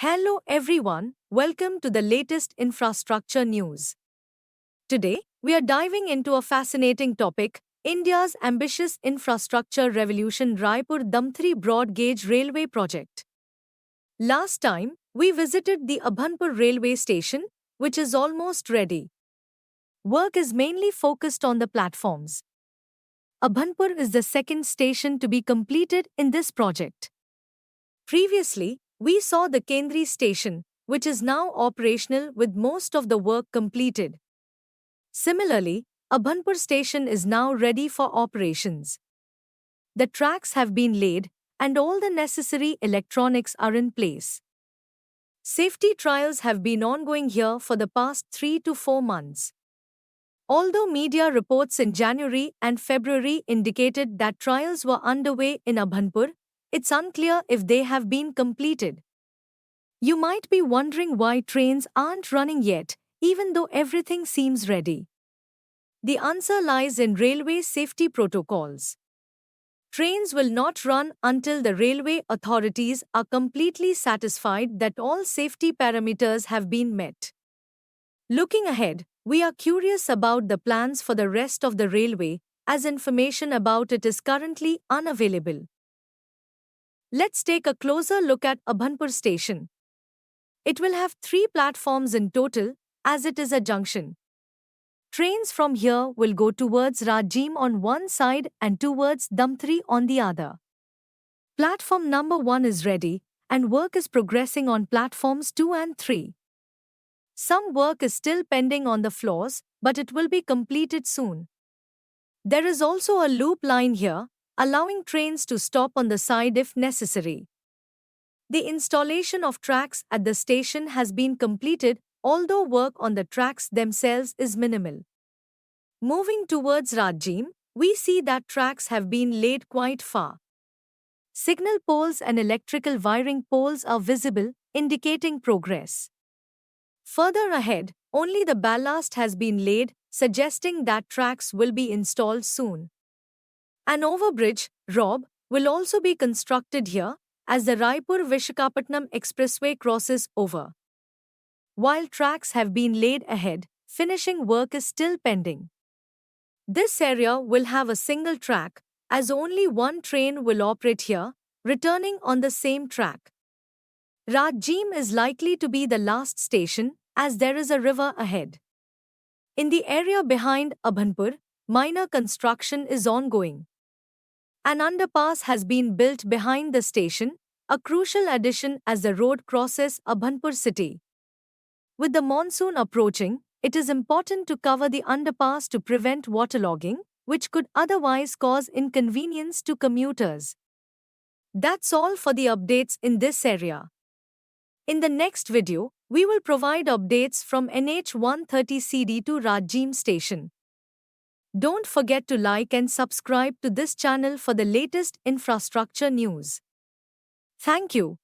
Hello everyone, welcome to the latest infrastructure news. Today, we are diving into a fascinating topic, India's ambitious infrastructure revolution Raipur Damtri Broad Gauge Railway Project. Last time, we visited the Abhanpur railway station, which is almost ready. Work is mainly focused on the platforms. Abhanpur is the second station to be completed in this project. Previously, we saw the Kendri station, which is now operational with most of the work completed. Similarly, Abhanpur station is now ready for operations. The tracks have been laid, and all the necessary electronics are in place. Safety trials have been ongoing here for the past 3 to 4 months. Although media reports in January and February indicated that trials were underway in Abhanpur, it's unclear if they have been completed. You might be wondering why trains aren't running yet, even though everything seems ready. The answer lies in railway safety protocols. Trains will not run until the railway authorities are completely satisfied that all safety parameters have been met. Looking ahead, we are curious about the plans for the rest of the railway, as information about it is currently unavailable. Let's take a closer look at Abhanpur station. It will have 3 platforms in total, as it is a junction. Trains from here will go towards Rajim on one side and towards Damtri on the other. Platform number 1 is ready, and work is progressing on platforms 2 and 3. Some work is still pending on the floors, but it will be completed soon. There is also a loop line here, allowing trains to stop on the side if necessary. The installation of tracks at the station has been completed, although work on the tracks themselves is minimal. Moving towards Rajim, we see that tracks have been laid quite far. Signal poles and electrical wiring poles are visible, indicating progress. Further ahead, only the ballast has been laid, suggesting that tracks will be installed soon. An overbridge, ROB, will also be constructed here, as the Raipur-Vishakhapatnam Expressway crosses over. While tracks have been laid ahead, finishing work is still pending. This area will have a single track, as only one train will operate here, returning on the same track. Rajim is likely to be the last station, as there is a river ahead. In the area behind Abhanpur, minor construction is ongoing. An underpass has been built behind the station, a crucial addition as the road crosses Abhanpur city. With the monsoon approaching, it is important to cover the underpass to prevent waterlogging, which could otherwise cause inconvenience to commuters. That's all for the updates in this area. In the next video, we will provide updates from NH 130CD to Rajim station. Don't forget to like and subscribe to this channel for the latest infrastructure news. Thank you.